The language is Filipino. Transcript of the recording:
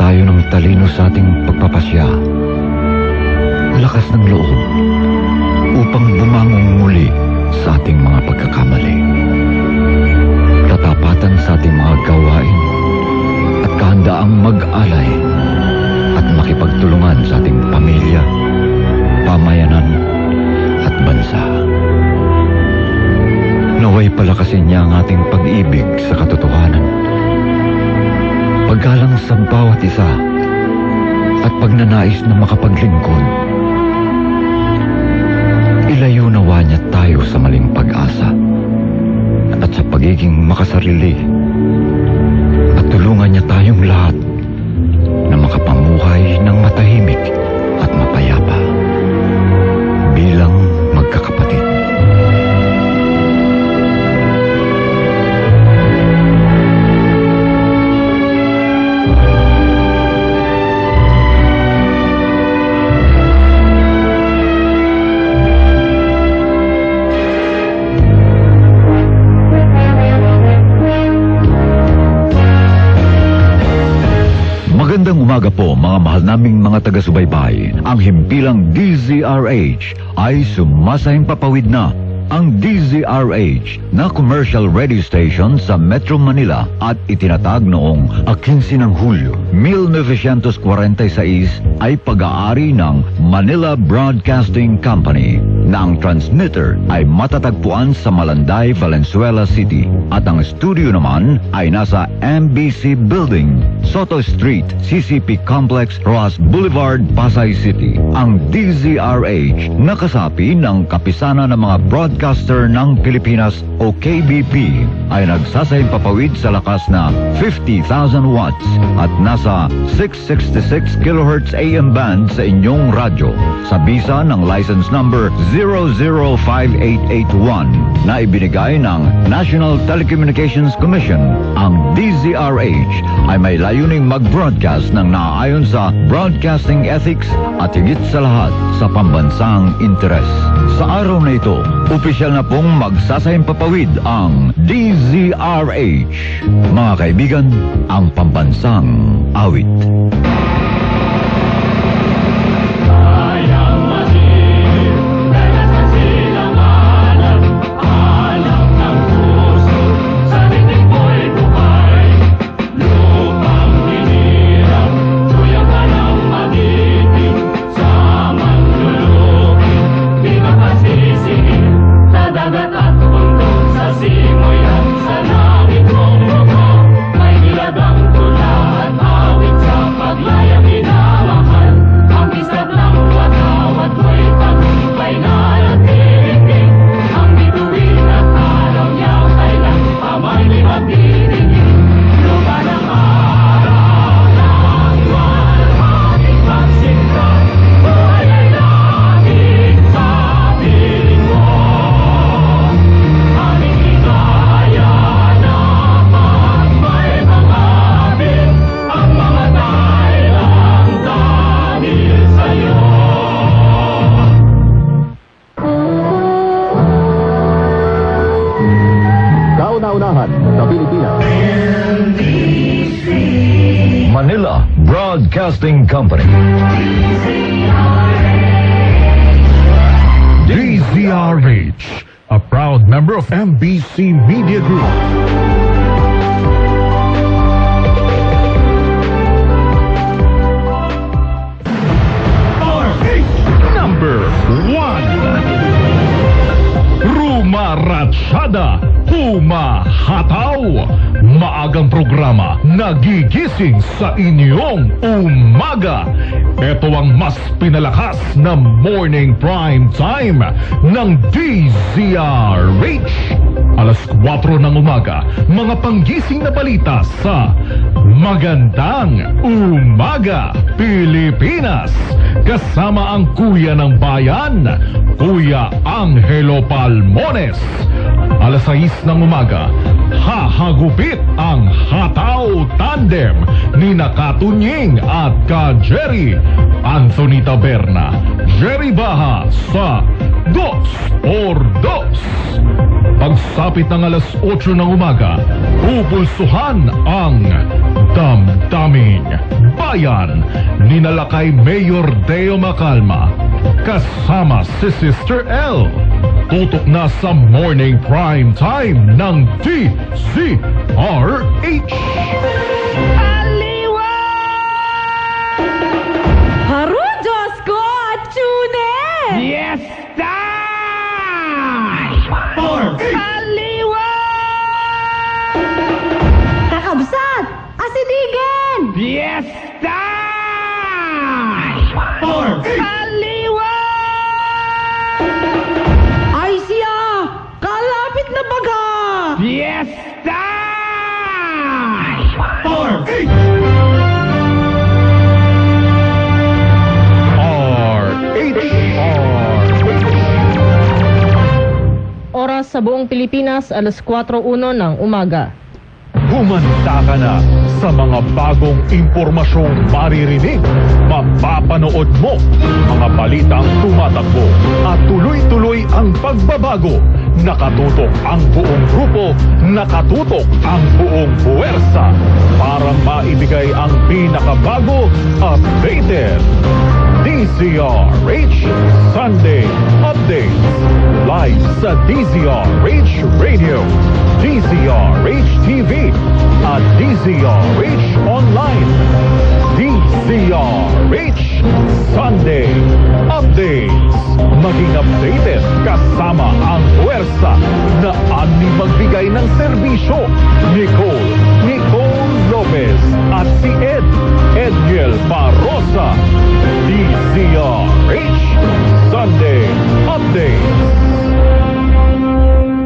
tayo ng talino sa ating pagpapasya, lakas ng loob upang bumangon muli sa ating mga pagkakamali, tatapatan sa ating mga gawain at kahandaang mag-alay at makipagtulungan sa ating pamilya, pamayanan at bansa. Naway palakasin niya ang ating pag-ibig sa katotohanan, paggalang sa bawat isa at pagnanais na makapaglingkod. Ilayo nawa niya tayo sa maling pag-asa at sa pagiging makasarili, at tulungan niya tayong lahat na makapamuhay ng matahimik at mapayapa bilang magkakapatid. Magandang umaga po mga mahal naming mga taga-subaybay. Ang himpilang DZRH ay sumasahing papawid na. Ang DZRH na commercial radio station sa Metro Manila at itinatag noong 15 ng Hulyo 1946 ay pag-aari ng Manila Broadcasting Company na ang transmitter ay matatagpuan sa Malanday, Valenzuela City at ang studio naman ay nasa MBC Building, Soto Street, CCP Complex, Rojas Boulevard, Pasay City. Ang DZRH nakasapi ng kapisana ng mga broadcaster ng Pilipinas o KBP ay nagsasahing papawid sa lakas na 50,000 watts at nasa 666 kHz AM band sa inyong radyo sa bisa ng license number 005881 na ibinigay ng National Telecommunications Commission. Ang DZRH ay may layuning mag-broadcast ng naaayon sa broadcasting ethics at higit sa lahat sa pambansang interes. Sa araw na ito, opisyal na pong magsasahing papawid ang DZRH. Mga kaibigan, ang pambansang awit. Sa Pilipinas. Manila Broadcasting Company. DZRH, a proud member of MBC Media Group. Number 1. Rumaratsyada, humahataw. Maagang programa, nagigising sa inyong umaga. Ito ang mas pinalakas na morning prime time ng DZRH. Alas 4 ng umaga, mga panggising na balita sa Magandang Umaga, Pilipinas. Kasama ang Kuya ng Bayan, Kuya Angelo Palmones. Alas 6 ng umaga, hahagupit ang ang Hataw Tandem ni Katunying at ka Jerry Anthony Taberna, Jerry Baha sa Dos por Dos. Pagsapit ng alas 8 ng umaga, pupulsuhan ang Damdaming Bayan ni Nalakay Mayor Deo Macalma kasama si Sister L. Tutok na sa morning prime time ng DZRH. Aliwa! Haro, Diyos ko! Atsune! Yes, Aliwa! Kakabsat! Asidigan! Yes, Aliwa! Ay siya! Kalapit na baga! Yes, Oras sa buong Pilipinas, alas 4:01 ng umaga. Humanda ka na sa mga bagong impormasyong maririnig, mapapanood mo, mga balitang tumatakbo at tuloy-tuloy ang pagbabago. Nakatutok ang buong grupo, nakatutok ang buong puwersa para maibigay ang pinakabago, updated DZRH Sunday Updates live sa DZRH Radio, DZRH TV at DZRH Online. DZRH Sunday Updates. Maging updated kasama ang puwersa na ani magbigay ng serbisyo.